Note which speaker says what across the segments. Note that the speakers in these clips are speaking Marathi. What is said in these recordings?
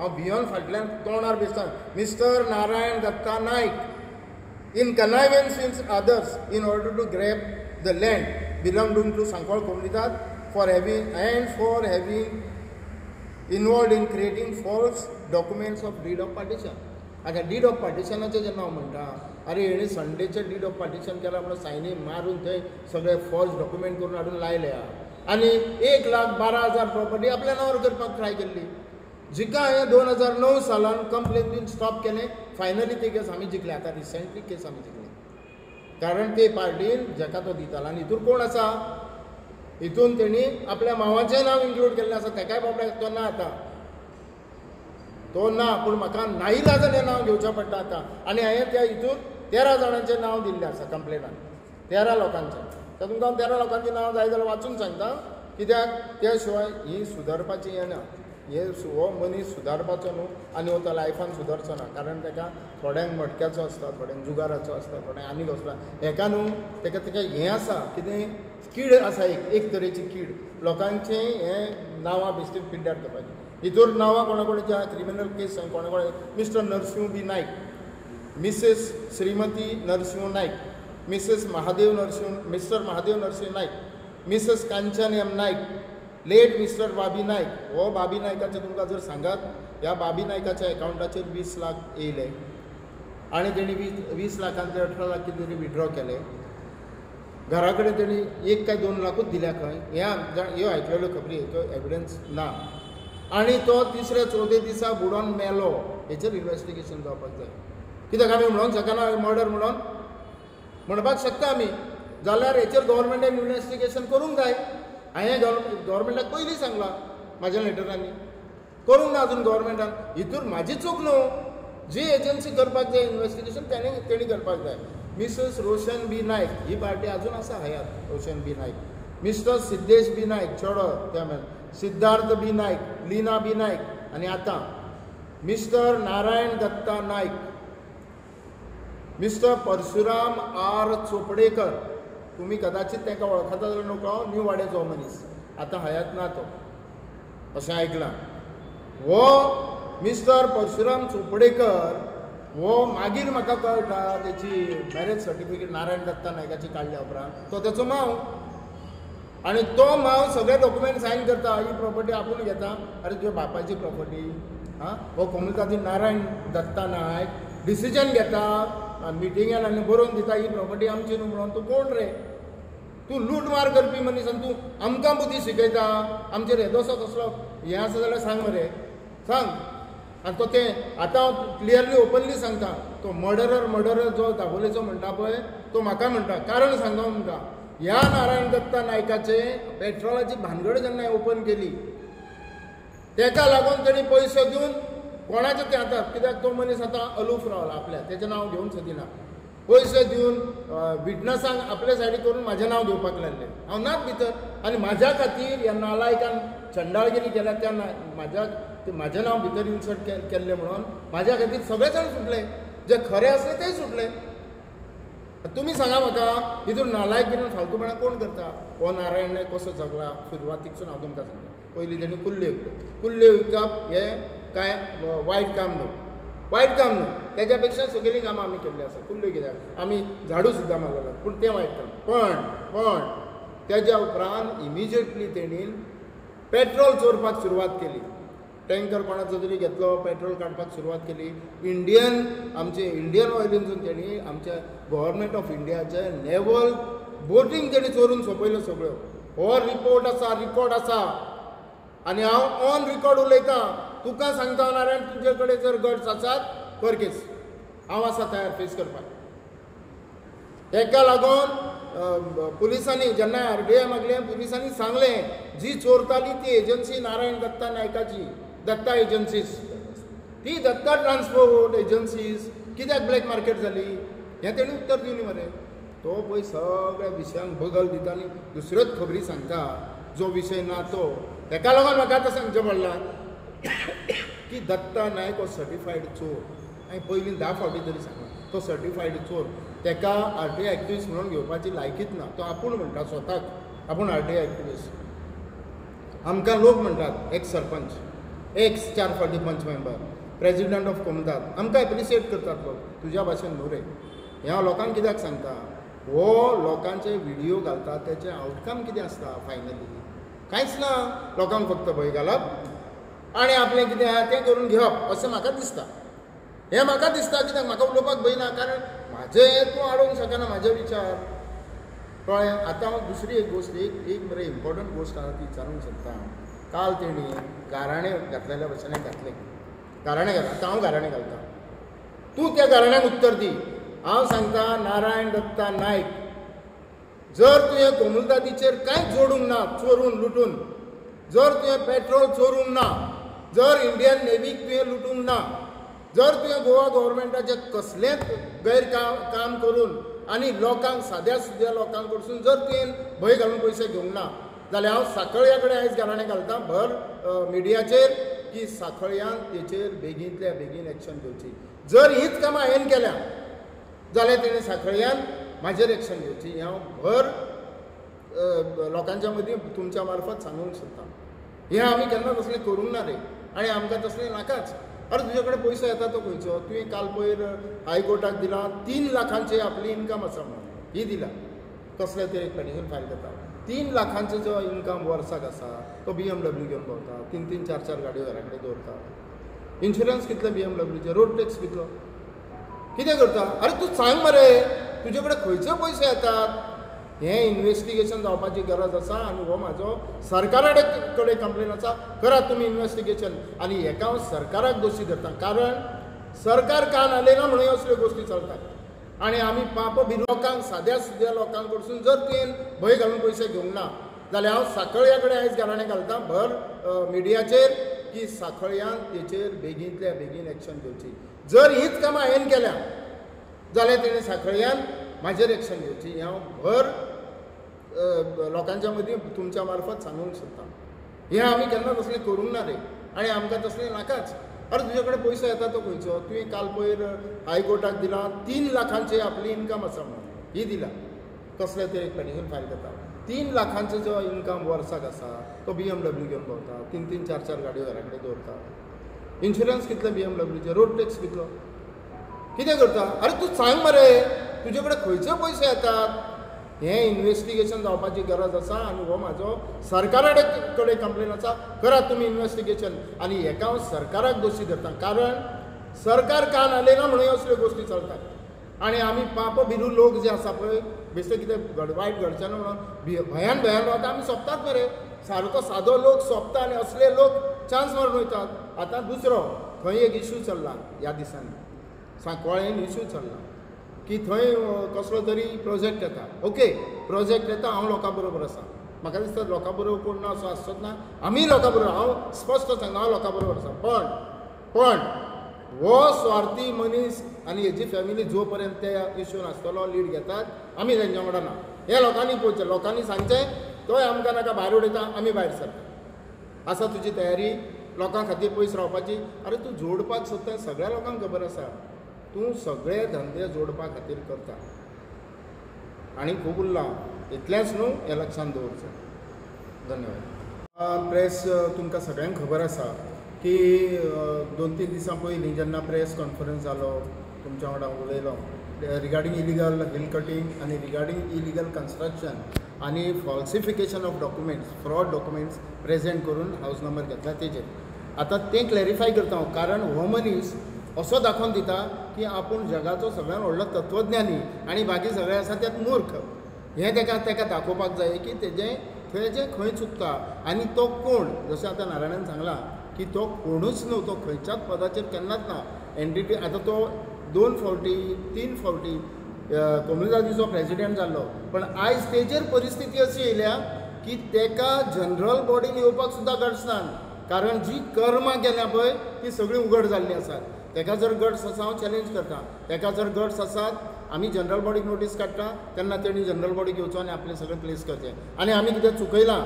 Speaker 1: हांव भियोन फाटल्यान तोंडार बेसान mister Narayan Datta Naik in connivance with others in order to grab the land belonging to Sancoale कोमुनिदाद for having involved in creating false documents of deed of partition. आता डीड ऑफ पार्टिशनाचे जेन्ना हांव म्हणटा अरे हेणी संडेचे डीड ऑफ पार्टिशन केला म्हणून सायनी मारून थंय सगळे फॉल्स डॉक्युमेंट करून हाडून लायले आनी 1,12,000 प्रॉपर्टी आपल्या नांवार करपाक ट्राय केल्ली जिका हांवें 2009 सालान कंप्लेन दिवन स्टॉप केलें फायनली ती केस आमी जिखले आतां रिसेंटली केस आमी जिखली कारण ते पार्टीन जाका तो दितालो आनी हितूर कोण आसा हितून तेणी आपल्या मांवाचें नांव इन्क्लूड केल्लें आसा तेकाय बाबड्याक तो ना आतां तो ना पूण म्हाका नाईलाजान हें नांव घेवचें पडटा आतां आनी हांवें त्या हितून 13 जाणांचें नांव दिल्लें आसा कंप्लेनान 13 लोकांचें तर तुमकां हांव 13 लोकांचें नांव जाय जाल्यार वाचून सांगता कित्याक त्या शिवाय ही सुदारपाची हें ना हो मनीस सुदारपाचो न्हू आनी हो तो लायफान सुदारचो ना कारण ताका थोड्यांक मटक्याचो आसता थोड्यांक जुगाराचो आसता थोड्यांक आनीक आसता हेका न्हू ताका हें आसा कितें कीड आसा एक तरेची कीड लोकांचें हें नांवां बेश्टीत पिड्ड्यार करपाचें हितूर नांवां कोणा क्रिमिनल केस कोणा मिस्टर नरसिंह बी नायक मिसेस श्रीमती नरसिंह नायक मिसेस मिस्टर महादेव नरसिंह नायक मिसेस कांचन एम नायक लेट मिस्टर बाबी नायक हो बाबी नायकाचें तुमकां जर सांगात ह्या बाबी नायकाच्या एकावंटाचेर 20 लाख येयले आनी तेणी 20 लाखांतले 18 लाख कितें तरी विड्रॉ केले घरा कडेन तेणी 1 काय 2 लाखूच दिल्या खंय ह्यो आयकलेल्यो खबरी हेचो एविडन्स ना आनी तो तिसऱ्या चवथे दिसा बुडोवन मेलो हेचेर इन्वेस्टिगेशन जावपाक जाय कित्याक आमी म्हणूंक शकना मर्डर म्हणपाक शकता आमी जाल्यार हेचेर गव्हर्मेंटान इन्वेस्टिगेशन करूंक जाय हांवें गव्हर्मेंटाक पयलीं सांगलां म्हाज्या लेटरांनी करूंक ना अजून गव्हर्मेंटान हितूर म्हाजी चूक न्हू जी एजन्सी करपाक जाय इन्वेस्टिगेशन तेणी करपाक जाय मिसेस रोशन बी नायक ही पार्टी अजून आसा हयात रोशन बी नायक मिस्टर सिद्धेश बी नायक चेडो त्या सिद्धार्थ बी नायक लीना बी नायक आनी आतां मिस्टर नारायण दत्ता नायक मिस्टर परशुराम आर चोपडेकर तुमी कदाचित ताका वळखता जाल्यार नको न्यू वाड्याचो मनीस आतां हयात ना तो अशें आयकलां हो मिस्टर परशुराम चोपडेकर हो मागीर म्हाका कळटा तेची मॅरेज सर्टिफिकेट नारायण दत्ता नायकाची काडल्या उपरांत तो तेचो मांव आनी तो मांव सगळे डॉक्युमेंट सायन करता ही प्रॉपर्टी आपूण घेता अरे तुज्या बापायची प्रॉपर्टी हो कोमुनिदादी नारायण दत्ता नायक डिसिजन घेता मिटिंगान आनी बरोवन दिता ही प्रॉपर्टी आमची न्हू म्हणून तूं कोण रे तूं लूटमार करपी मनीस आनी तूं आमकां बुद्धी शिकयता आमचेर येदोसो कसलो हें आसा जाल्यार सांग मरे सांग आनी तो तें आतां क्लियरली ओपनली सांगता तो मर्डरर जो दाबोलेचो म्हणटा पळय तो म्हाका म्हणटा कारण सांगता म्हणटा ह्या नारायण दत्ता नायकाचे पेट्रोलाची भानगड जेन्ना ओपन केली तेका लागून तेणी पयशे दिवन कोणाचे ते आतां कित्याक तो मनीस आतां अलूफ रावला आपल्या तेजें नांव घेवंक सोदिना पयशे दिवन विटनसांक आपले सायडी करून म्हाजें नांव घेवपाक लागलें हांव नाच भितर आनी म्हाज्या खातीर ह्या नालायकान चंडाळगिरी केल्या त्या म्हाजें नांव भितर इन्सर्ट केल्लें म्हणून म्हाज्या खातीर सगळे जाण सुटले जे खरे आसले तेय सुटले तुमी सांगा म्हाका हितून नालायकगिरीन फालतूपणां कोण करता हो नारायण नायक कसो जगला सुरवातीकसून हांव तुमकां सांगता पयलीं तेणी कुल्ल्यो विकप हें काय वायट काम न्हू तेच्या पेक्षा सगळीं कामां आमी केल्लीं आसा कुल्ल्यो कित्याक आमी झाडू सुद्दां मारलेलो पूण तें वायट काम पण तेज्या उपरांत इमिजिएटली तेणीन पेट्रोल चोरपाक सुरवात केली टँकर कोणाचो तरी घेतलो पेट्रोल काडपाक सुरवात केली इंडियन ऑयलीनसून तेणी आमच्या गव्हर्मेंट ऑफ इंडियाचे नेवल बोटींग तेणी चोरून सोंपयल्यो सगळ्यो हो रिकॉर्ड आसा आनी हांव ऑन रिकॉर्ड उलयतां तुका सांगता नारायण तुजे कडेन जर गट्स आसात कर केस हांव आसा तयार फेस करपाक तेका लागून पुलिसांनी जेन्ना RTI मागलें पुलिसांनी सांगलें जी चोरताली ती एजन्सी नारायण दत्ता नायकाची दत्ता एजन्सीज ती दत्ता ट्रान्सपोर्ट एजन्सीज कित्याक ब्लॅक मार्केट जाली हें तेणी उत्तर दिवनी मरे तो पळय सगळ्या विशयांक बगल दिता आनी दुसऱ्योच खबरी सांगता जो विशय ना तो तेका लागून म्हाका आतां सांगचें पडलां की दत्ता नायक हो सर्टिफायड चोर हांवें पयलीं 10 फावटी तरी सांगला तो सर्टिफायड चोर तेका RTI एक्टिविस्ट म्हणून घेवपाची लायकीच ना तो आपूण म्हणटा स्वताक आपूण RTI एक्टिविस्ट आमकां लोक म्हणटात एक सरपंच एक्स 4 फावटी पंच मेंबर प्रेसिडेंट ऑफ कोमतात आमकां एप्रिशिएट करतात लोक तुज्या भाशेन न्हू रे. हें हांव लोकांक कित्याक सांगता हो लोकांचे व्हिडिओ घालता तेचे आउटकम कितें आसता फायनली कांयच ना. लोकांक फक्त भंय घालप आनी आपलें कितें आहा तें करून घेवप अशें म्हाका दिसता. हें म्हाका दिसता कित्याक म्हाका उलोवपाक भंय ना कारण म्हाजें तूं आडोवंक शकना म्हाजे विचार कळ्ळें. आतां हांव दुसरी एक गोश्ट एक बरें इम्पॉर्टंट गोश्ट आहा ती विचारूंक सोदता. काल तेणी गाराणें घातलेल्या भशेन घातलें गाराणें घाल आतां हांव गाराणें घालतां तूं त्या गाराण्याक उत्तर दी. हांव सांगता नारायण दत्ता नायक जर तुवें कोमुलदादीचेर कांयच जोडूंक ना चोरून लुटून जर तुवें पेट्रोल चोरूंक ना जर इंडियन नेवीक तुवें लुटूंक ना जर तुवें गोवा गव्हर्मेंटाचें कसलेंच काम करून आनी लोकांक साद्या सुद्या लोकांक कडसून जर तुवें भंय घालून पयशे घेवंक ना जाल्यार हांव साखळ्या कडेन आयज गाराणें घालतां भर मिडियाचेर की साखळ्यान तेचेर बेगींतल्या बेगीन एक्शन घेवची. जर हीच कामां हांवें केल्या जाल्यार तेणें साखळ्यान म्हाजेर एक्शन घेवची. हें हांव भर लोकांच्या मदीं तुमच्या मार्फत सांगूंक सोदतां. हें आमी केन्ना तसलें करूंक ना रे आनी आमकां तसलें नाकाच. अरे तुजे कडेन पयसो येता तो खंयचो तुवें काल पयर हायकोर्टाक दिला 3 लाखांची आपली इन्कम आसा म्हणून ही दिला कसलें ते पेटिशन फायल करता 3 लाखांचो जो इन्कम वर्साक आसा तो BMW घेवन भोंवता 3-3, 4-4 गाडयो घरा कडेन दवरता. इन्शुरन्स कितलो BMWचे रोड टॅक्स कितलो कितें करता. अरे तूं सांग मरे तुजे कडेन खंयचे पयशे येतात. हें इन्वेस्टिगेशन जावपाची गरज आसा आनी हो म्हाजो सरकारा कडेन कंप्लेन आसा. करात तुमी इन्वेस्टिगेशन आनी हेका हांव सरकाराक दोशी धरता कारण सरकार कान आलेना म्हणून असल्यो गोश्टी चलतात आनी आमी पाप बी लोकांक साद्या सुद्या लोकांक कडसून जर तुवें भंय घालून पयशे घेवंक ना जाल्यार हांव साखळ्या कडेन आयज गाराणें घालतां भर मिडियाचेर की साखळ्यान तेचेर बेगींतल्या बेगीन एक्शन घेवची. जर हीच कामां हांवें केल्या जाल्यार तेणें साखळ्यान म्हाजेर एक्शन घेवची. हें हांव भर लोकांच्या मदीं तुमच्या मार्फत सांगूंक सोदतां. हें आमी केन्ना तसलें करूंक ना रे आनी आमकां तसलें नाकाच. अरे तुजे कडेन पयसो येता तो खंयचो तुवें काल पयर हायकोर्टाक दिला 3 लाखांची आपली इन्कम आसा म्हणून ही दिला कसलें ते पेटिशन फायल करता. 3 लाखांचो जो इन्कम वर्साक आसा तो BMW घेवन भोंवता 3-3, 4-4 गाडयो घरा कडेन दवरता. इन्शुरन्स कितलो BMWचे रोड टॅक्स कितलो कितें करता. अरे तूं सांग मरे तुजे कडेन खंयचे पयशे येतात. हें इन्वेस्टिगेशन जावपाची गरज आसा आनी हो म्हाजो सरकारा कडेन कंप्लेन आसा. करात तुमी इन्वेस्टिगेशन आनी हेका हांव सरकाराक दोशी धरता कारण सरकार कान आलेना म्हणून असल्यो गोश्टी चलतात आनी आमी पाप भिरू लोक जे आसा पळय बेश्टे कितें वायट घडचें ना म्हणून भयान रावता आमी सोंपतात मरे. सारको सादो लोक सोंपता आनी असले लोक चान्स मारून वयतात. आतां दुसरो थंय एक इश्यू चल्ला ह्या दिसांनी सांकवाळेन इश्यू चल्ला की थंय कसलो तरी प्रोजेक्ट येता. ओके प्रोजेक्ट येता हांव लोकां बरोबर आसा म्हाका दिसता लोकां बरोबर कोण ना असो आसचोच ना. आमी लोकां बरोबर हांव स्पश्ट सांगता हांव लोकां बरोबर आसा पण हो स्वार्थी मनीस आनी हेजी फॅमिली जो पर्यंत त्या इश्यून आसतलो लीड घेतात आमी तेंच्या वांगडा ना. हें लोकांनी पळोवचें लोकांनी सांगचें तोय आमकां नाका भायर उडयता आमी भायर सरता. आसा तुजी तयारी लोकां खातीर पयस रावपाची. अरे तूं जोडपाक सोदता सगळ्या लोकांक खबर आसा तूं सगळे धंदे जोडपा खातीर करता आनी खूब उरलां इतलेंच न्हू हें लक्षांत दवरचें. धन्यवाद. प्रेस तुमकां सगळ्यांक खबर आसा की 2-3 दिसां पयलीं जेन्ना प्रेस कॉन्फरन्स जालो तुमच्या वांगडा उलयलो रिगार्डींग इलिगल हिल कटींग आनी रिगार्डींग इलिगल कन्स्ट्रक्शन आनी falsification of documents fraud documents present करून हावज नंबर घेतला तेजेर. आतां तें क्लॅरिफाय करता हांव कारण हो मनीस असो दाखोवन दिता की आपूण जगाचो सगळ्यान व्हडलो तत्वज्ञानी आनी बाकी सगळे आसा त्यात मूर्ख. हें तेका दाखोवपाक जाय की तेजें खंय चुकता आनी तो कोण. जशें आतां नारायणान सांगलां की तो कोणूच न्हू तो खंयच्याच पदाचेर केन्नाच ना. एनडीटी आतां तो 2 फावटी 3 फावटी कोमुलदादीचो प्रेसिडेंट जाल्लो पण आयज तेजेर परिस्थिती अशी येयल्या की तेका जनरल बॉडीन येवपाक सुद्दां गट्स ना कारण जी कर्मां केल्या पळय ती सगळीं उघड जाल्लीं आसात. तेका जर गट्स आसा हांव चॅलेंज करता तेका जर गट्स आसात आमी जनरल बॉडीक नोटीस काडटा तेन्ना तेणी जनरल बॉडी घेवचो आनी आपलें सगळें प्लेस करचें आनी आमी कितें चुकयलां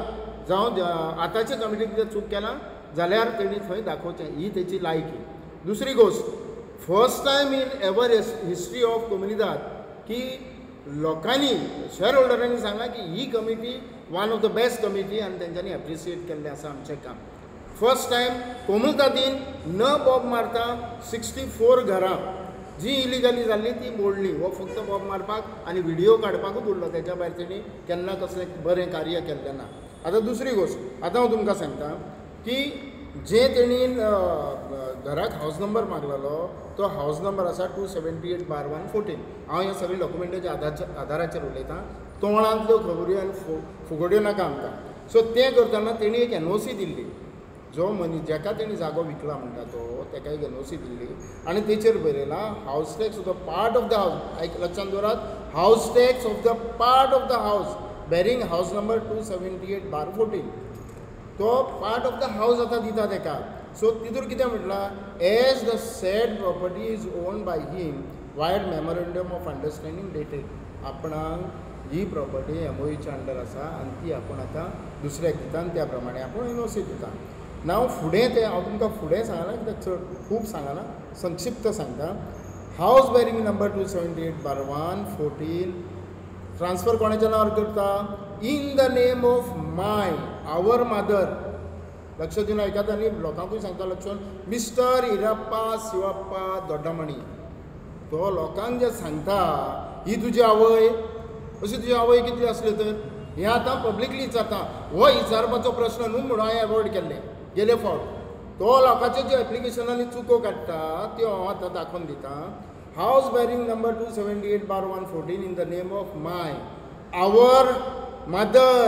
Speaker 1: जावं आतांचे कमिटी कितें चूक केलां जाल्यार तेणी थंय दाखोवचें ही तेची लायकी. दुसरी गोश्ट first time in ever history of कोमुनिदाद की लोकांनी शेअर होल्डरांनी सांगलां की ही committee one of the best committee आनी तेंच्यांनी एप्रिशिएट केल्लें आसा आमचें काम. फर्स्ट टायम कोमुलतादीन न बॉब मारता 64 घरां जी इलिगली जाल्ली ती मोडली. हो फक्त बॉब मारपाक आनी व्हिडिओ काडपाकूच उरलो, त्याच्या भायर तेणी केन्ना कसलें बरें कार्य केल्लें ना. आतां दुसरी गोश्ट आतां हांव तुमकां सांगता की जे तेणी घराक हावस नंबर मागलेलो तो हावस नंबर आसा 278/114. हांव ह्या सगळ्या डॉक्युमेंटाच्या आदाराचेर उलयतां. तोंडांतल्यो खबऱ्यो आनी फुगड्यो नाका आमकां. सो तें करतना तेणी एक NOC दिल्ली. जो मनीस जेका तेणी जागो विकला म्हणटा तो तेका एक NOC दिल्ली आनी तेचेर बरयलां हावस tax of the part of the हावस. लक्षांत दवरात, हावस tax of the part of the हावस बेरिंग हावस नंबर 278/14. तो पार्ट ऑफ द हावस आतां दिता तेका. सो तितूर कितें म्हटलां, as the said property is owned by him vide memorandum of understanding dated. आपणाक ही प्रॉपर्टी MOUच्या अंडर आसा आनी ती आपण आतां दुसऱ्याक दिता आनी त्या प्रमाणे आपण NOC दिता. नाव फुडें तें हांव तुमकां फुडें सांगना कित्याक चड खूब सांगना, संक्षिप्त सांगता. हावस बेरिंग नंबर 278/114 ट्रान्सफर कोणाच्या नांवार करता, in the name of my our mother. लक्ष दिवन आयकात आनी लोकांकूय सांगता लक्ष, मिस्टर इराप्पा शिवप्पा दोड्डामणी. तो लोकांक जे सांगता ही तुजी आवय, अशी तुजी आवय कितली आसली तर हें आतां पब्लिकली विचारता. हो विचारपाचो प्रश्न न्हू म्हणून हांवें एवॉयड केल्लें गेले फावट. तो लोकांचे जे एप्लिकेशनांनी चुको काडटा त्यो हांव आतां दाखोवन दिता. House bearing number 278/114 in the name of my our mother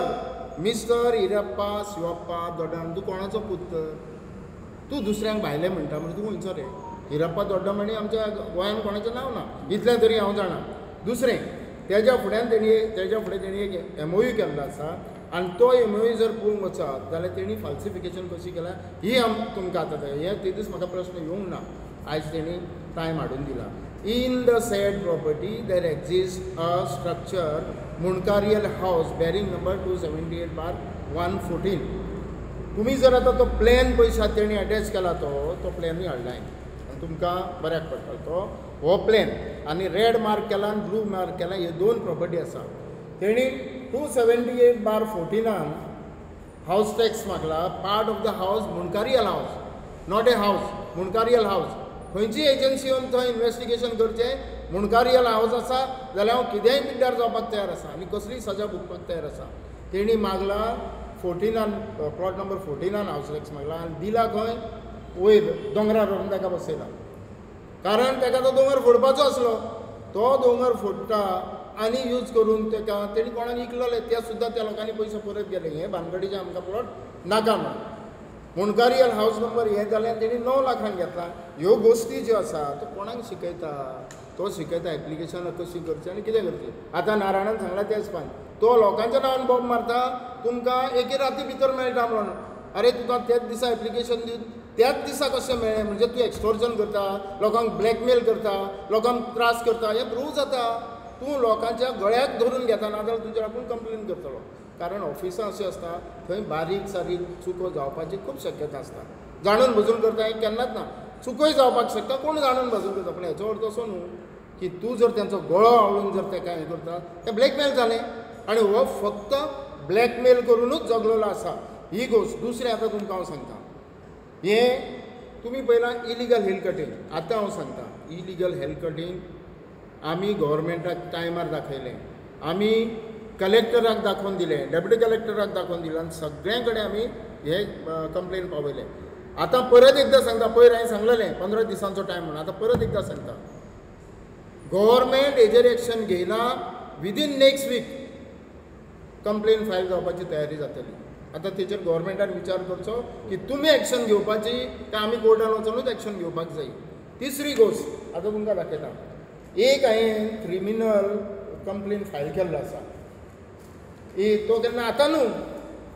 Speaker 1: mister Irappa Shivappa Doddamani. तूं कोणाचो पुत? तूं दुसऱ्यांक भायलें म्हणटा म्हणजे तूं खंयचो रे? इराप्पा दोड्डामणी आमच्या गोंयांत कोणाचें नांव ना, इतलें तरी हांव जाणा. दुसरें तेज्या फुड्यान तेज्या फुडें तेणी एक MOU केल्लो आसा आनी तो MOU जर पळोवंक वचत जाल्यार तेणी फाल्सिफिकेशन कशी केलां ही तुमकां आतां हें ते दीस म्हाका प्रश्न येवंक ना. आयज तेणी टायम हाडून दिला. In the said property there exist a structure मुणकारियल हावस बेरिंग नंबर 278/114. तुम्ही जर आतां तो प्लॅन पळयशात तेणी अटॅच केला तो प्लॅनूय हाडला आनी तुमकां बऱ्याक पडटलो. हो प्लॅन आनी रेड मार्क केला आनी ब्लू मार्क केला, हे 2 प्रॉपर्टी आसा. तेणी 278/14 हावस टॅक्स मागला. पार्ट ऑफ द हावस मुणकारियल हावस, नॉट ए हावस, मुणकारियल हावस. खंयची एजन्सी येवन थंय इन्वेस्टिगेशन करचें. मुणकारियल हावस आसा जाल्यार हांव कितेंय पिड्ड्यार जावपाक तयार आसा आनी कसलीय सजा भोगपाक तयार आसा. तेणी मागला 14 प्लॉट नंबर 14 हावस टॅक्स मागला आनी दिला खंय वयर दोंगरार व्हरून ताका बसयला. कारण ताका तो दोंगर फोडपाचो आसलो. तो दोंगर फोडटा आनी यूज करून ताका तेणी कोणाक विकलेले ते सुद्दां त्या लोकांनी पयशे परत गेले. हे भानगडीचे आमकां प्लॉट नाका म्हणून. मुणकारियल हावस नंबर हें जाल्यार तेणी 9 लाखांक घेतला. ह्यो गोश्टी ज्यो आसा तो कोणाक शिकयता? तो शिकयता एप्लिकेशनां कशी करची आनी कितें करची. आतां नारायणान सांगला तेच पान तो लोकांच्या नांवान बॉब मारता, तुमकां एके राती भितर मेळटा म्हणून. अरे तुका त्याच दिसा एप्लिकेशन दिवन त्याच दिसा कशें मेळ्ळें म्हणजे तूं एक्सटॉर्जन करता, लोकांक ब्लॅकमेल करता, लोकांक त्रास करता, हें प्रूव जाता. तूं लोकांच्या गळ्याक धरून घेता नाजाल्यार तुजेर आपूण कंप्लेन करतलो. कारण ऑफिसां अशीं आसता थंय बारीक सारीक चुको जावपाची खूब शक्यता आसता. जाणून बुजून करता हें केन्नाच ना. चुकोय जावपाक शकता, कोण जाणून बुजून करता. पूण हेचो अर्थ असो न्हू की तूं जर तेंचो गळो आवळून जर तेका हें करता तें ब्लॅकमेल जालें आनी हो फक्त ब्लॅकमेल करूनच जगलेलो आसा ही गोश्ट. दुसरें आतां तुमकां हांव सांगता, हें तुमी पयलां इलिगल हिल कटींग. आतां हांव सांगता इलिगल हिल कटींग आमी गव्हर्मेंटाक टायमार दाखयलें, आमी कलेक्टराक दाखोवन दिलें, डेप्युटी कलेक्टराक दाखोवन दिलें आनी सगळ्यां कडेन आमी हे कंप्लेन पावयलें. आतां परत एकदां सांगता, पयर हांवें सांगलेलें 15 दिसांचो टायम म्हणून, आतां परत एकदां सांगता गव्हर्मेंट हेजेर एक्शन घेयना within next week complaint file जावपाची तयारी जातली. आतां तेचेर गव्हर्मेंटान विचार करचो की तुमी एक्शन घेवपाची काय आमी कोर्टान वचूनच एक्शन घेवपाक जाय. तिसरी गोश्ट आतां तुमकां दाखयता. एक हांवें क्रिमिनल कंप्लेन फायल केल्लो आसा. तो केन्ना आतां न्हू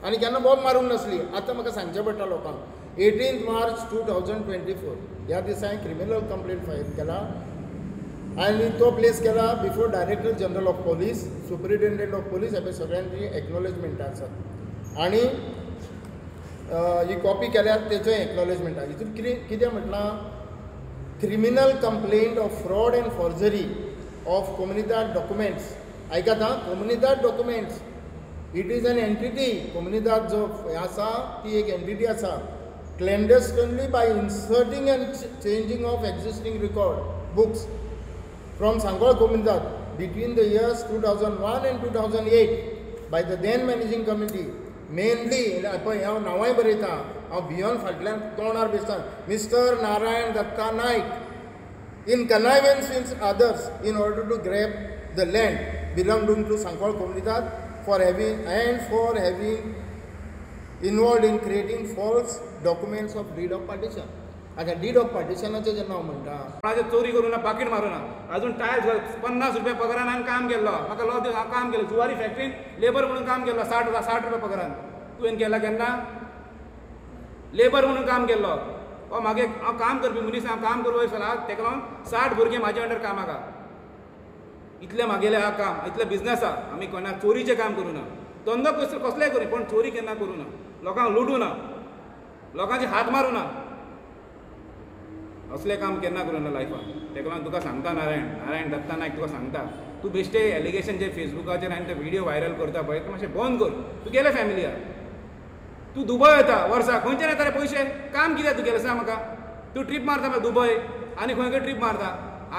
Speaker 1: आनी केन्ना बॉब मारूंक नासली. आतां म्हाका सांगचें पडटा लोकांक 18 मार्च 2024 ह्या दिसा हांवें क्रिमिनल कंप्लेन फायल केला आनी तो प्लेस केला before director general of police, superintendent of police. हे सगळ्यांची एक्नॉलेजमेंटां आसात आनी ही कॉपी केल्यार तेचो एक्नॉलेजमेंट आसा. हितून कितें म्हटलां, criminal complaint of fraud and forgery of कोमुनिदाद डॉक्युमेंट्स. आयकात हां, कोमुनिदाद documents it is an entity. कोमुनिदाद जो आसा ती एक एंटिटी आसा clandestinely by inserting and changing of existing record books from Sangol Komunidad between the years 2001 and 2008 by the then managing committee. Mainly, हांव नांवांय बरयतां, हांव भियोन फाटल्यान तोंडार बसतां, mister Narayan Datta Naik in connivance with others in order to grab the land belonging to Sangol Komunidad for having involved in creating false documents of deed of partition. आता डीड ऑफ पार्टिशनाचें जेन्ना हांव म्हणटा,
Speaker 2: माझे चोरी करून ना, पाकीट मारून ना, अजून टायल्स 50 रुपया पगारान हांवें काम केल्लो, म्हाका लॉ हांव काम केलें, जुवारी फॅक्टरीन लेबर म्हणून काम केल्लो 60 रुपया पगारान. तुवें केला केन्ना? लेबर म्हणून काम केल्लो. मागे हांव काम करपी मनीस, हांव काम करपा दिसला, तेका लागून 60 भुरगे म्हाजे अंडर कामाक आहा. इतलें म्हागेलें हा काम, इतलें बिझनस आहा. आमी कोणा चोरीचें काम करूं ना, धंदो कसलेंय करूं, पण चोरी केन्ना करूं ना, लोकांक लुटूं ना, लोकांचे हात मारूं ना, असलें काम केन्ना करूं ना लायफान. तेका लागून तुका सांगता नारायण दत्ता नायक, तुका सांगता, तूं बेश्टे एलिगेशन जे फेसबुकाचेर आनी ते व्हिडिओ व्हायरल करता पळय, ते मातशें बंद कर. तूं गेले फॅमिली आहा, तूं दुबय येता वर्साक, खंयच्यान येता रे पयशे? काम कित्याक तूं केलें सांग म्हाका? तूं ट्रीप मारता पळय दुबय आनी खंय ट्रीप मारता,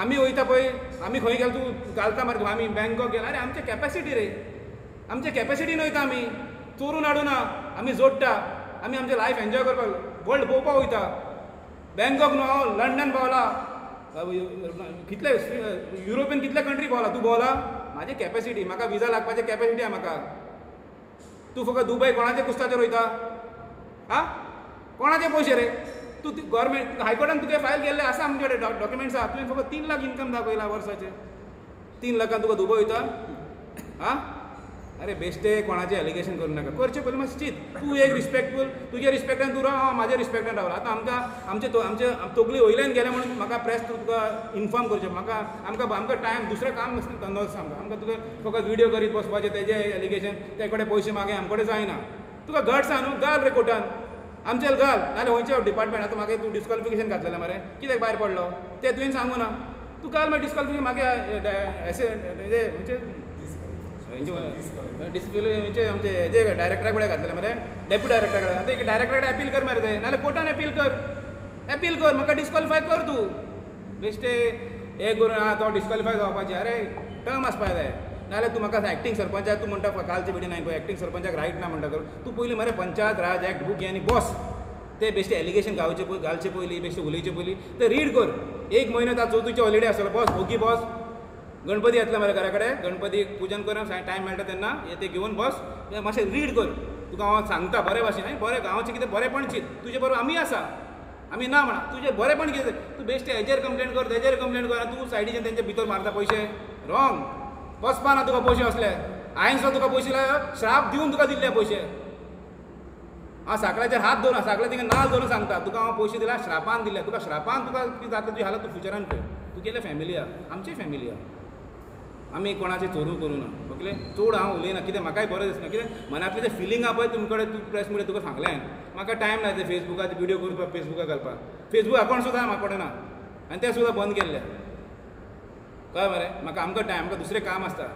Speaker 2: आमी वयता पळय, आमी खंय गेलो तूं घालता मरे, तूं आमी बँकॉक गेला, अरे आमचे कॅपॅसिटी रे, आमचे कॅपॅसिटीन वयता आमी, चोरून हाडूना, आमी जोडटा, आमी आमचें लायफ एन्जॉय करपाक वर्ल्ड पळोवपाक वयता. बँकॉक न्हू, हांव लंडन पावला, कितले युरोपियन कितले कंट्री पावला, तूं पावला? म्हाजी कॅपॅसिटी, म्हाका विजा लागपाची कॅपॅसिटी आहा म्हाका. तूं फकत दुबय कोणाचे कुस्ताचेर वयता? आं, कोणाचे पयशे रे? तूं गव्हर्मेंट हायकोर्टान तुगे फायल केल्ले आसा आमचे कडेन डॉक्युमेंट्स आहा. तुवें फकत 3 लाख इन्कम दाखयला वर्साचे, 3 लाखान तुका दुबय वयता? आं, अरे बेश्टे कोणाचें एलिगेशन करूं नाका, करचें पयलीं मातशें चिंत. तूं एक रिस्पेक्टफूल, तुजे रिस्पेक्टान तूं राव, हांव म्हाज्या रिस्पेक्टान रावला. आतां आमचे तकली वयल्यान गेले म्हणून म्हाका प्रेस तुका इन्फॉर्म करचें, आमकां टायम दुसरें काम धंदो आसा आमकां तुका फकत व्हिडिओ करीत बसपाचें, तेजें एलिगेशन, ते कडेन पयशे मागे आमचे कडेन जायना. तुका गट्स आहा न्हू, घाल रे कोर्टान, आमचेर घाल, नाल्यार खंयचे डिपार्टमेंट. आतां म्हाका तूं डिस्क्वॉलिफिकेशन घातलेलें मरे, कित्याक भायर पडलो तें तुवें सांगूं ना. तूं घाल मागीर डिस्क्वॉलिफिकेशन मागे डिस्प्ले आमचे हेजे डायरेक्टरा कडेन घातलेले मरे, डेप्युटी डायरेक्टरा कडेन. आतां एक डायरेक्टरा कडेन अपील कर मरे ते, नाल्यार कोर्टान अपील कर, म्हाका डिस्क्वॉलिफाय कर. तूं बेश्टे हे करून तो डिस्क्वॉलिफाय जावपाचें, अरे टर्म आसपाक जाय. नाल्यार तूं म्हाका एक्टींग सरपंचाक तूं म्हणटा कालचे बिडीन हांवें पळय, एक्टींग सरपंचाक रायट ना म्हणटा. तूं पयलीं मरे पंचायत राज एक्ट बूक घे आनी बस. ते बेश्टे एलिगेशन घालचे पयलीं, बेश्टे उलयचे पयलीं ते रीड कर. 1 म्हयनो आतां चवथीचे हॉलिडे आसतलो, बस ओगी बस. गणपती येतले मरे घरा कडेन, गणपती पुजन करून टायम मेळटा तेन्ना ते घेवन बस, मातशें रीड कर. तुका हांव सांगता बरे भाशेन, बरें गांवचें कितें बरेंपण चिंत. तुजे बरोबर आमी आसा, आमी ना म्हणा, तुजें बरेंपण कितें. तूं बेश्टे हेजेर कंप्लेंट कर, तेजेर कंप्लेंट कर, तूं सायडीच्यान तेंचे भितर मारता पयशे. रॉंग, बसपा ना तुका पयशे असले. हांवें सुद्दां तुका पयशे श्राप दिवन तुका दिल्ले पयशे. हांव साकळ्याचेर हात दवरून, साकळे थिंगा नाल दवरून सांगता, तुका हांव पयशे दिला श्रापान दिले. तुका श्रापान तुका कितें जाता तुजी हालत तूं फ्युचरान पळय. तुगेले फॅमिली आहा, आमची फॅमिली आहा, आमी कोणाचें चोरू करूं ना. ओके, चड हांव उलयना, कितें म्हाकाय बरें दिसना. कितें मनांतलें जें फिलींग आहा पळय तुमचे कडेन, तूं प्रेस मिडिया तुका सांगलें हांवें, म्हाका टायम ना ते फेसबुकाचेर व्हिडिओ करपाक, फेसबुकाक घालपाक. फेसबूक अकावंट सुद्दां म्हाका कडेन ना, आनी तें सुद्दां बंद केल्लें. कळ्ळें मरे, आमकां टायम, आमकां दुसरें काम आसता.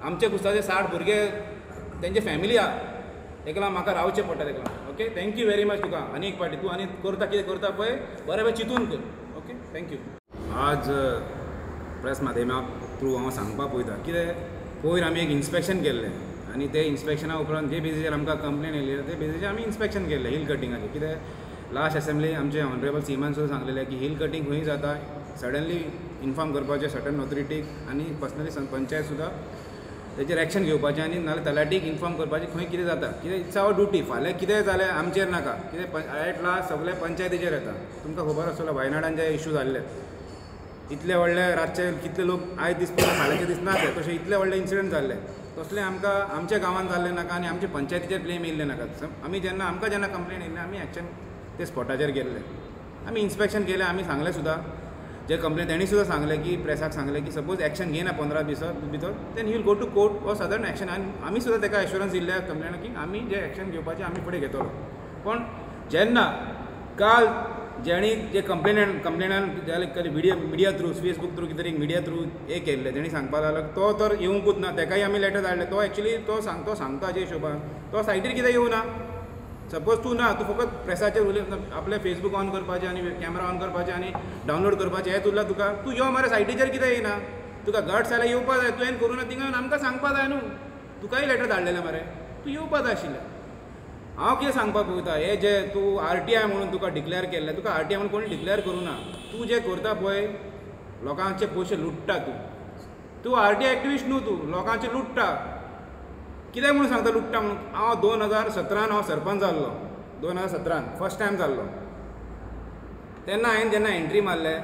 Speaker 2: आमचे कुस्ताचे 60 भुरगे, तेंचे फॅमिली आहा, तेका लागून म्हाका रावचें पडटा. तेका लागून ओके, थँक्यू व्हेरी मच तुका. आनी एक पाटी तूं आनी करता कितें करता पळय, बरें भशेन चिंतून कर. Okay, thank you. आज प्रेस माध्यमा थ्रू हांव सांगपाक पळयता, कितें पयर आमी एक इन्स्पेक्शन केल्लें, आनी ते इन्स्पेक्शना उपरांत जे बेजीचेर आमकां कंप्लेन येयली ते बेजीचेर आमी इन्स्पेक्शन केल्लें हिल कटिंगाचें. कितें लास्ट असेंब्ली आमचे ऑनरेबल सीमान सुद्दां सांगलेलें की हिल कटिंग खंय जाता सडनली इन्फॉर्म करपाचें सर्टन ऑथॉरिटीक, आनी पर्सनली पंचायत सुद्दां तेजेर एक्शन घेवपाचें, आनी नाल्यार तलाटीक इन्फॉर्म करपाचें खंय कितें जाता. कितें इट्स आवर ड्युटी. फाल्यां कितें जालें आमचेर नाका, कितें एट लास्ट सगळे पंचायतीचेर येता. तुमकां खबर आसतलो वायनाडान जे इश्यू जाल्ले, इतले व्हडले रातचे कितले लोक आयज दीस फाल्यांचे दीस ना ते, तशें इतले व्हडले इन्सिडंट जाल्ले. तसलें आमकां आमच्या गांवांत जाल्लें नाका, आनी आमच्या पंचायतीचेर ब्लेम येयल्लें नाका. आमी आमकां जेन्ना कंप्लेन येयल्लें आमी एक्शन ते स्पॉटाचेर गेल्ले, आमी इन्स्पेक्शन केलें. आमी सांगलें सुद्दां, जे कंप्लेन तेणी सुद्दां सांगलें की प्रेसाक सांगलें की सपोज एक्शन घेयना 15 दिसा भितर then he will go to court or southern action. आनी आमी सुद्दां ताका एश्युरन्स दिल्ले कंप्लेनाक की आमी जे एक्शन घेवपाचें आमी फुडें घेतलो. पण जेन्ना काल जेणी जे कंप्लेनान जाले मिडिया थ्रू, फेसबूक थ्रू, कितें तरी मिडिया थ्रू हे केल्ले, तेणी सांगपाक लागलो तो तर येवंकूच ना. ताकाय आमी लेटर धाडले. तो एक्चुली तो सांगता जे हिशोबान तो सायटीर कितें येवना. सपोज तूं ना तूं फकत प्रेसाचेर उलय आपलें फेसबूक ऑन करपाचें आनी कॅमेरा ऑन करपाचें आनी डावनलोड करपाचें हें उरलां तुका तूं यो मरे सायटीचेर कितें येना तुका गट्स जाल्यार येवपा जाय तुवें करूं ना थिंगा आमकां सांगपा जाय न्हू तुकाय लेटर धाडलेलें मरे तूं येवपा जाय आशिल्लें हांव कितें सांगपाक वयता हे जे तूं RTI म्हणून तुका डिक्लेअर केल्लें तुका RTI म्हणून कोणी डिक्लेअर करूं ना तूं जें करता पळय लोकांचे पयशे लुट्टा तूं RTI एक्टिविस्ट न्हू तूं लोकांचे लुट्टा कितें म्हणून सांगता लुट्टा म्हणून हांव 2017 हांव सरपंच जाल्लो 2017 फर्स्ट टायम जाल्लो तेन्ना हांवें जेन्ना एंट्री मारलें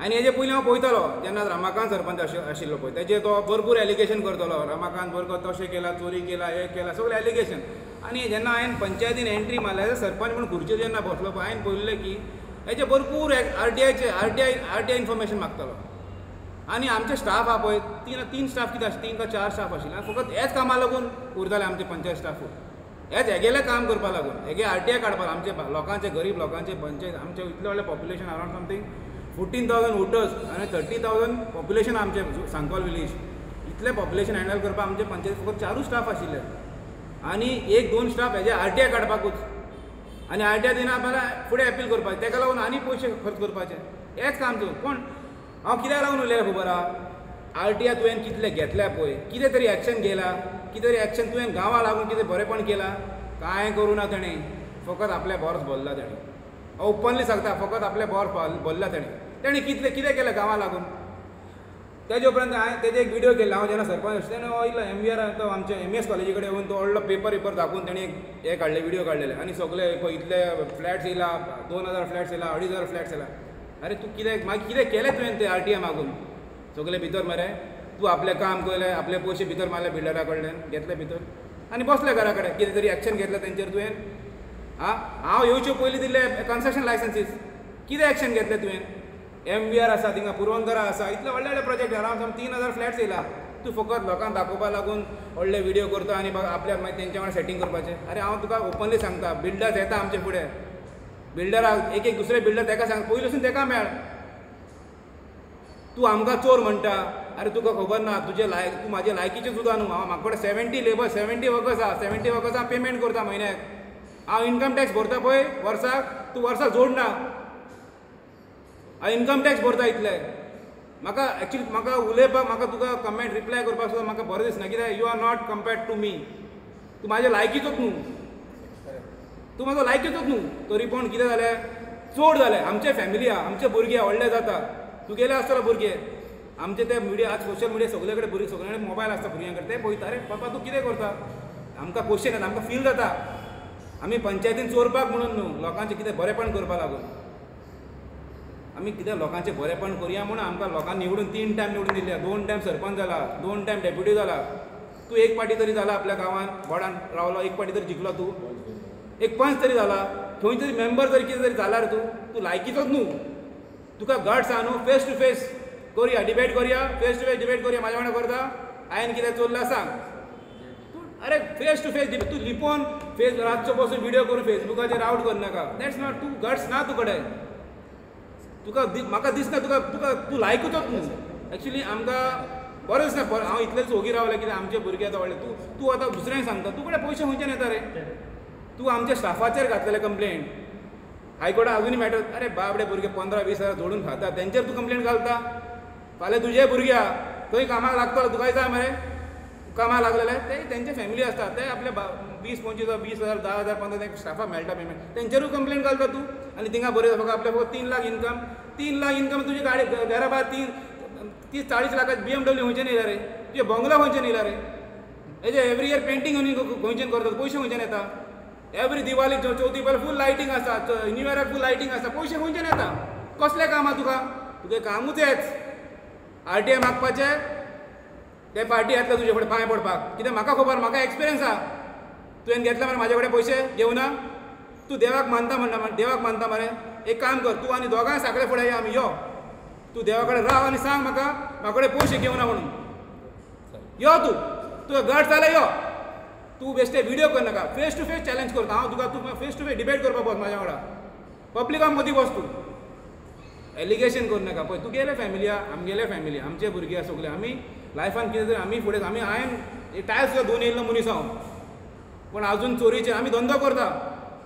Speaker 2: आनी हेजे पयलीं हांव पळयतालो जेन्ना रमाकांत सरपंच आशिल्लो पळय तेजेर तो भरपूर एलिगेशन करतालो रमाकांत बरकर तशें केला चोरी केला हें केला सगळें एलिगेशन आनी जेन्ना हांवें पंचायतीन एंट्री मारल्या सरपंच म्हणून खुर्चेर जेन्ना बसलो पळय हांवें पळयलें की हेचे भरपूर RTI इन्फॉर्मेशन मागतालो आनी आमचे स्टाफ आहा पळय तीन स्टाफ कितें आशिल्ले 3 का 4 स्टाफ आशिल्ले फकत हेच कामां लागून उरताले आमचे पंचायत स्टाफूय हेगेलें काम करपा लागून हेगे RTI काडपाक आमचे लोकांचे गरीब लोकांचे पंचायत आमचे इतलें व्हडलें पॉप्युलेशन अरावंड समथींग 14,000 वोटर्स आनी 30,000 पॉप्युलेशन आमचे सांकवाल विलेज इतलें पॉप्युलेशन हँडल करपाक आमचे पंचायत फकत 4 स्टाफ आशिल्ले आनी 1-2 स्टाफ हेजे RTI काडपाकूच आनी RTI दिना जाल्यार फुडें अपील करपाचें तेका लागून आनी पयशे खर्च करपाचे हेच काम तूं पूण हांव कित्याक लागून उलयलें खबर आहा RTI तुवें कितलें घेतल्या पळय कितें तरी एक्शन घेयला कितें तरी एक्शन तुवें गांवां लागून कितें बरेंपण केलां कांय करूं ना ताणें फकत आपले बोर्स भरला ताणें ओपनली सांगता फकत आपले बोर्स भरला ताणें कितें केलें गांवां लागून तेजे उपरांत हांवें तेजे एक व्हिडिओ केल्लो हांव जेन्ना सरपंच आशिल्लो तेन्ना वयलो MVR तो आमच्या MS कॉलेजी कडेन येवन तो व्हडलो पेपर दाखोवन तेणें हे काडले व्हिडिओ काडलेले आनी सगळे पळय इतले फ्लॅट्स येयला 2,000 फ्लॅट्स येयला 2,500 फ्लॅट्स येयला अरे तूं कितें केलें तुवें ते RTI मागून सगळे भितर मरे तूं आपलें काम केलें आपले पयशे भितर मारले बिल्डरा कडल्यान घेतले भितर आनी बसले घरा कडेन कितें तरी एक्शन घेतलें तेंचेर तुवें हांव येवचे पयलीं दिल्ले कन्स्ट्रक्शन लायसन्सीस कितें एक्शन घेतलें तुवें MVR आसा थिंगा पुरवंदरा आसा इतले व्हडले प्रोजेक्ट अरावंड 3,000 फ्लॅट्स येयला तूं फकत लोकांक दाखोवपा लागून व्हडले व्हिडिओ करता आनी आपल्या मागीर तेंच्या वांगडा सेटींग करपाचें अरे हांव तुका ओपनली सांगता बिल्डर्स येता आमचे फुडें बिल्डराक एक दुसरे बिल्डर तेका सांग पयलीसून तेका मेळ तूं आमकां चोर म्हणटा अरे तुका खबर ना तूं म्हाजे लायकीचें सुद्दां न्हू म्हाका कडेन 70 वर्कर्स आहा 70 वर्कर्सांक पेमेंट करता म्हयन्याक हांव इनकम टॅक्स भरता पळय वर्साक तूं वर्साक जोडना हांव इनकम टॅक्स भरता इतले म्हाका एक्चुली म्हाका उलयपाक म्हाका तुका कमेंट रिप्लाय करपाक सुद्दां म्हाका बरें दिसना कित्याक you are not compared to me तूं म्हाजे लायकीचोच न्हू तूं म्हाजो लायकीचोच न्हू तरी पूण कितें जालें चड जालें आमचे फॅमिली आहा आमचे भुरगे व्हडले जाता तूं गेले आसतलो भुरगे आमचे ते मिडिया आज सोशल मिडिया सगळे कडेन भुरगे सगळे कडेन मोबायल आसता भुरग्यां कडेन ते पळयता अरे पापा तूं कितें करता आमकां क्वेश्चन येता आमकां फील जाता आमी पंचायतीन चोरपाक म्हणून न्हू लोकांचें कितें बरेंपण करपा लागून आमी कितें लोकांचें बरेंपण करया म्हणून आमकां लोकांनी निवडून 3 टायम निवडून दिल्या 2 टायम सरपंच जाला 2 टायम डेप्युटी जाला तूं एक पाटी तरी जाला आपल्या गांवांत बोर्डान रावलो एक पाटी तरी जिखलो तूं एक पंच तरी जाला खंय तरी मेंबर तरी कितें तरी जाल्यार तूं लायकीचोच न्हू तुका गट्स आहा न्हू फेस टू फेस करुया डिबेट करुया फेस टू फेस डिबेट करुया म्हाज्या वांगडा करता हांवें कितें चोरलां सांग अरे फेस टू फेस डिबेट तूं लिपोवन रातचो बसून व्हिडिओ करून फेसबुकाचेर आउट करनाका दॅट्स नॉट तूं गट्स ना तूं कडेन तुका म्हाका दिसना तूं लायकूचोच न्हू एक्चुली आमकां बरें दिसना हांव इतलेच ओगी रावलें कित्याक आमचे भुरगे आतां व्हडले तूं आतां दुसऱ्यांक सांगता तूं कडेन पयशे खंयच्यान येता रे तूं आमच्या स्टाफाचेर घातलेलें कंप्लेंट हायकोर्टात अजूनय मॅटर अरे बाबडे भुरगे 15-20 हजार जोडून खाता तेंचेर तूं कंप्लेंट घालता फाल्यां तुजे भुरगे आहा थंय कामाक लागतलो तुकाय जाय मरे कामाक लागलेले ते तेंचे फॅमिली आसता ते आपले 20-25 हजार 10,000 15,000 स्टाफाक मेळटा पेमेंट तेंचेरूय कंप्लेंट घालता तूं आनी थिंगा बरें फकत आपल्या फकत 3 लाख इन्कम तुजी गाडी घरा भायर 30-40 लाखाची BMW खंयच्यान येयला रे तुजे बंगलो खंयच्यान येयला रे हेजे एवरी इयर पेंटींग खंयच्यान करता पयशे खंयच्यान येता एवरी दिवाळी चवथी पयलीं फूल लायटींग आसता न्यू इयराक फूल लायटींग आसता पयशे खंयच्यान येता कसलें काम आहा तुका कामूच हेच RTI मागपाचें ते पार्टी येतले तुजे फुडें पांय पडपाक कित्याक म्हाका खबर म्हाका एक्सपिरियन्स आहा तुवें घेतला मरे म्हाजे कडेन पयशे घेवना तूं देवाक मानता म्हणटा देवाक मानता मरे एक काम कर तूं आनी दोगांय साकडे फुडें या आमी यो तूं देवा कडेन राव आनी सांग म्हाका कडेन पयशे घेवना म्हणून यो तुका गट जाल्यार यो तूं बेश्टे व्हिडिओ करनाका फेस टू फेस चॅलेंज करता हांव तुका फेस टू फेस डिबेट करपाक बस म्हाज्या वांगडा पब्लिकाक मदीं बस तूं एलिगेशन करनाका पळय तुगेले फॅमिली आहा आमगेले फॅमिली आमचे भुरगे आहा सगळे आमी लायफान कितें तरी आमी फुडें हांवें टायल्स सुद्दां 2 येयल्लो मनीस हांव पूण आजून चोरीचे आमी धंदो करता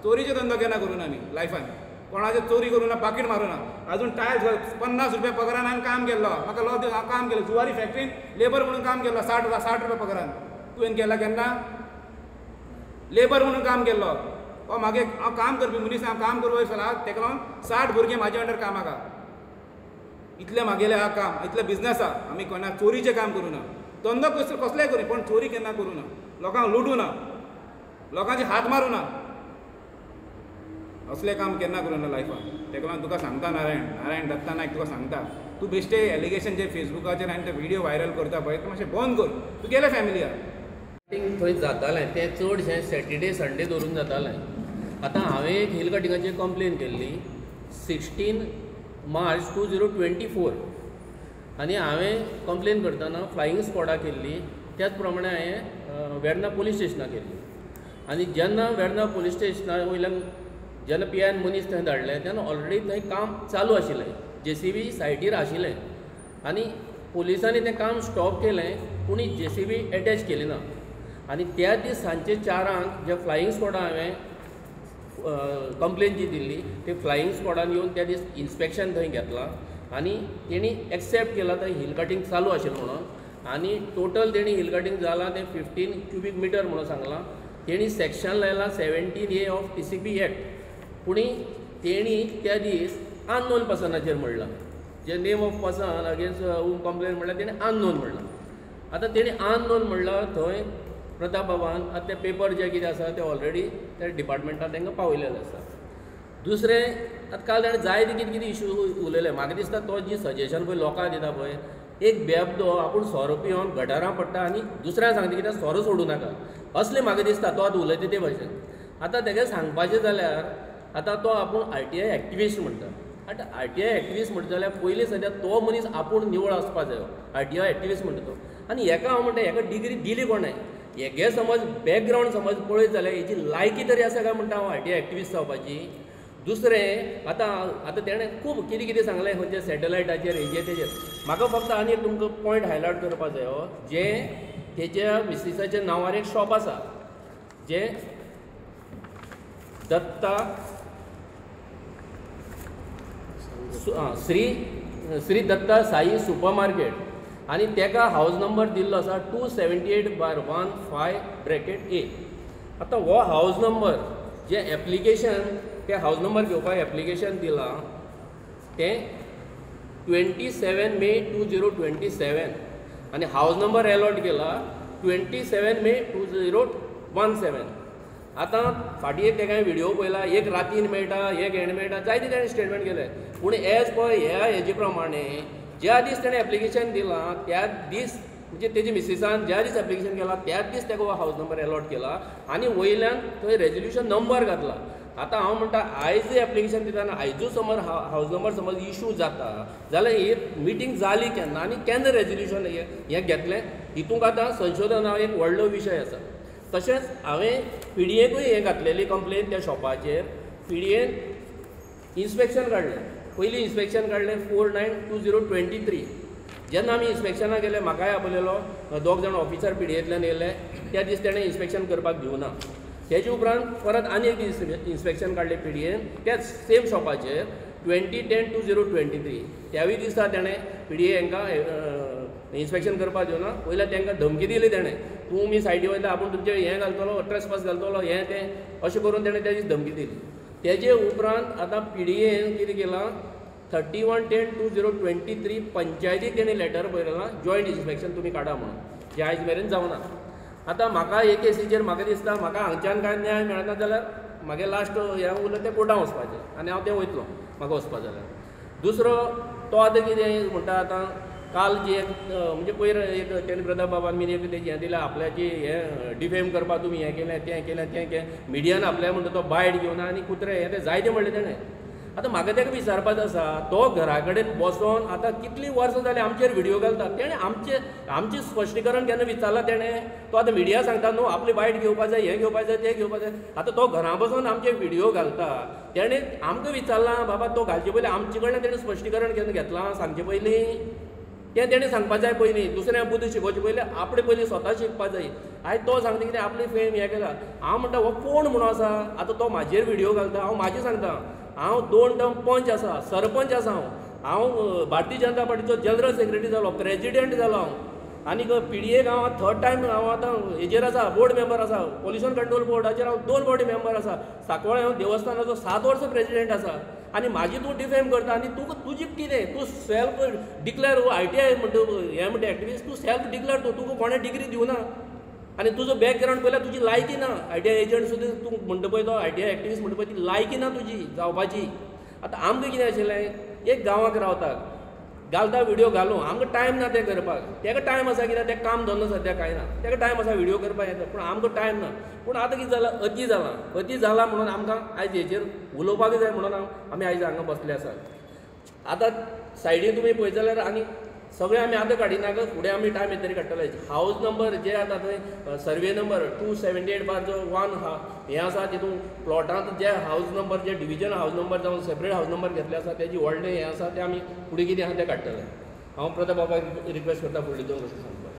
Speaker 2: चोरीचे धंदो केन्ना करूं ना आमी लायफान कोणाचे चोरी करूं ना पाकीट मारूं ना अजून टायल्स 50 रुपया पगारान हांवें काम केल्लो म्हाका लॉ हांव काम केलें जुवारी फॅक्टरीन लेबर म्हणून काम केल्लो 60 रुपया पगारान तुवें केला केन्ना लेबर म्हणून काम केल्लो मागे हांव काम करपी मनीस हांव काम करूं वयसला ताका लागून 60 भुरगे म्हाजे अंडर कामाक आहा इतलें म्हागेलें आहा काम इतलें बिझनस आहा आमी कोणा चोरीचें काम करूं ना धंदो कसलेंय करूं पण चोरी केन्ना करूं ना लोकांक लुटूं ना लोकांचे हात मारूं ना असलें काम केन्ना करूं ना लायफान ताका लागून तुका सांगता नारायण दत्ता नायक तुका सांगता तूं बेश्टे एलिगेशन जे फेसबुकाचेर आनी ते व्हिडियो व्हायरल करता पळय ते मातशें बंद कर तूं गेले फॅमिलीया
Speaker 3: थंय जातालें तें चडशें सॅटर्डे संडे धरून जातालें आतां हांवें एक हिल कटिंगाची कंप्लेन केल्ली 16 मार्च 2024 आनी हांवें कंप्लेन करतना फ्लायींग स्क्वॉडाक केल्ली त्याच प्रमाणे हांवें वेर्ना पुलीस स्टेशनाक केल्ली आनी जेन्ना वेर्ना पुलीस स्टेशना वयल्यान जेन्ना PIन मनीस थंय धाडले तेन्ना ऑलरेडी थंय काम चालू आशिल्लें JCB सायटीर आशिल्लें आनी पुलिसांनी तें काम स्टॉप केलें पूण JCB एटॅच केली ना आनी त्या दीस सांजचे 4 जे फ्लायींग स्क्वॉडाक हांवें कंप्लेन जी दिल्ली ते फ्लायींग स्क्वॉडान येवन त्या दीस इन्स्पेक्शन थंय घेतलां आनी तेणी एक्सेप्ट केला थंय हिल कटींग चालू आशिल्लें म्हणून आनी टोटल तेणी हिल कटींग जालां तें 15 क्युबिक मिटर म्हणून सांगलां तेणी सेक्शन लायलां 17A ऑफ TCP एक्ट पूण तेणी त्या दीस अननोन पर्सनाचेर म्हणलां जे name of person against complain म्हणल्यार तेणी अननोन म्हणलां आतां तेणी अननोन म्हणलां थंय प्रताप बाबान आतां ते पेपर जे कितें आसा ते ऑलरेडी त्या डिपार्टमेंटान तांकां पावयलेले आसा दुसरें आतां काल ताणें जायते कितें कितें इशू उलयले म्हाका दिसता तो जी सजेशन पळय लोकांक दिता पळय एक बेबदो आपूण सोरो पिवन गटारां पडटा आनी दुसऱ्यांक सांगता कित्याक सोरो सोडूं नाका असलें म्हाका दिसता तो आतां उलयता ते भाशेन आतां ताका सांगपाचें जाल्यार आतां तो आपूण RTI एक्टिविस्ट म्हणटा आतां RTI एक्टिविस्ट म्हणटा जाल्यार पयलीं सद्या तो मनीस आपूण निवळ आसपा जायो RTI एक्टिविस्ट म्हणटा तो आनी हाका हांव म्हणटा हाका डिग्री दिली कोणें हेगे समज बॅकग्रावंड समज पळयत जाल्यार हेची लायकी तरी आसा काय म्हणटा हांव RTI एक्टिविस्ट जावपाची दुसरें आतां तेणें खूब कितें कितें सांगलें खंयच्या सॅटलायटाचेर हेजेर तेजेर म्हाका फक्त आनी एक तुमकां पॉयंट हायलायट करपा जायो जे तेच्या मिसिसाच्या नांवार एक शॉप आसा जे दत्ता श्री दत्ता साई सुपर मार्केट आनी तेका हावज नंबर दिल्लो आसा 278/15(A). आतां हो हावज नंबर जे एप्लिकेशन ते हावज नंबर घेवपाक एप्लिकेशन दिलां तें 27 मे 2027 आनी हावज नंबर अलॉट केला 27 मे 2017. आतां फाटीं एक तेका व्हिडिओ पळयला एक रातीन मेळटा एक हेण मेळटा जायते ताणें स्टेटमेंट केले पूण एज पर ह्या हेजे प्रमाणे ज्या दीस ताणें एप्लिकेशन दिलां त्या दीस म्हणजे तेजी मिसिसान ज्या दीस एप्लिकेशन केलां त्याच दीस ताका हो हावज नंबर अलॉट केला आनी वयल्यान थंय रेजोल्युशन नंबर घातला. आतां हांव म्हणटा आयज एप्लिकेशन दिताना आयजूच समज हावज नंबर समज इशू जाता जाल्यार ही मिटींग जाली केन्ना आनी केन्ना रेजोल्युशन हें घेतलें हितूंक आतां संशोधन एक व्हडलो विशय आसा. तशेंच हांवें PDAकूय हें घातलेली कंप्लेन त्या शॉपाचेर PDAन इन्स्पेक्शन काडलें पयलीं इन्स्पेक्शन काडलें 4/9/2023 जेन्ना आमी इन्स्पेक्शनाक गेले म्हाकाय आपयलेलो 2 जाण ऑफिसर PDAंतल्यान येयले त्या दीस तेणें इन्स्पेक्शन करपाक दिवना. तेजे उपरांत परत आनी एक इन्स्पेक्शन काडलें PDAन त्याच सेम शॉपाचेर 20/10/2023 त्यावेळी दिसता तेणें PDA हांकां इन्स्पेक्शन करपाक दिवना वयल्यान तांकां धमकी दिली तेणें तुमी सायडी वयता आपूण तुमचें हें घालतलो ट्रेसपास घालतलो हें तें अशें करून तेणें त्या दीस धमकी दिली. तेजे उपरांत आतां PDAन कितें केलां 31/10/2023 पंचायतीक तेणें लेटर बरयलां जॉयंट इन्स्पेक्शन तुमी काडा म्हणून जें आयज मेरेन जावना. आतां म्हाका हे केसीचेर म्हाका दिसता म्हाका हांगच्यान कांय न्याय मेळना जाल्यार म्हागे लास्ट हें उरलें तें कोर्टान वचपाचें आनी हांव तें वयतलो म्हाका वचपा जाल्यार. दुसरो तो आतां कितें म्हणटा आतां काल जी एक म्हणजे पयर एक तेणें प्रताप बाबान बीन एक तेजें हें दिलें आपल्याची हें डिफेम करपाक तुमी हें केलें तें केलें तें केलें मिडियान आपल्या म्हणटा तो बायट घेवना आनी कुत्रे हें तें जायतें म्हणलें तेणें. आतां म्हाका ताका विचारपाचें आसा तो घरा कडेन बसोन आतां कितलीं वर्सां जालीं आमचेर व्हिडिओ घालता तेणें आमचें स्पश्टीकरण केन्ना विचारलां तेणें तो आतां मिडिया सांगता न्हू आपली बायट घेवपाक जाय हें घेवपाक जाय तें घेवपाक जाय आतां तो घरा बसून आमचे व्हिडिओ घालता तेणें आमकां विचारलां बाबा तो घालचे पयलीं आमचे कडल्यान तेणें स्पश्टीकरण केन्ना घेतलां सांगचे पयलीं तें तेणें सांगपाक जाय पयलीं. दुसऱ्या बुद्ध शिकोवचे पयलीं आपणें पयलीं स्वता शिकपाक जाय. आयज तो सांगता कितें आपली फेम हें केला. हांव म्हणटा हो कोण म्हणून आसा. आतां तो म्हाजेर व्हिडियो घालता, हांव म्हाजें सांगता. हांव 2 टर्म पंच आसा, सरपंच आसा हांव भारतीय जनता पार्टीचो जनरल सेक्रेटरी जालो, प्रेजिडेंट जालो हांव. आनीक PDA गांवांत 3rd टायम हांव आतां हेजेर आसा, बोर्ड मेंबर आसा. पोल्युशन कंट्रोल बोर्डाचेर हांव 2 फावटी मेंबर आसा. सांकवाळे हांव देवस्थानाचो 7 वर्सां प्रेजिडेंट आसा. आनी म्हाजी तूं डिफेम करता आनी तुजी कितें तूं सेल्फ डिक्लेअर ITI म्हणटा हें म्हणटा एक्टिविस्ट तूं सेल्फ डिक्लेअर तुका कोणें डिग्री दिवना. आनी तुजो बॅकग्रावंड पळयल्यार तुजी लायकी ना. ITI एजंट सुद्दां तूं म्हणटा पळय तो ITI एक्टिविस्ट म्हणटा पळय ती लायकी ना तुजी जावपाची. आतां आमकां कितें आशिल्लें एक गांवांत रावतात घालता व्हिडियो घालूं आमकां टायम ना तें करपाक. तेका टायम आसा कित्याक तें काम धंदो सद्या कांय ना. तेका टायम आसा व्हिडियो करपाक येता पूण आमकां टायम ना. पूण आतां कितें जालां अती जालां म्हणून आमकां आयज हेजेर उलोवपाक जाय म्हणून आमी आयज हांगा बसले आसात. आतां सायडीन तुमी पळयत जाल्यार आनी सगळें आमी आतां काडिनाका फुडें आमी टायम येतरी काडटले. हावज नंबर जे आतां थंय सर्वे नंबर 278/1 हें आसा तितून प्लॉटांत जे हावज नंबर जे डिविजन हावज नंबर जावन सेपरेट हावज नंबर घेतले आसा तेजी व्हडलें हें आसा तें आमी फुडें कितें आसा तें काडटले. हांव प्रताप बाबाक रिक्वेस्ट करता फुडली 2 वर्सां सांगपाक.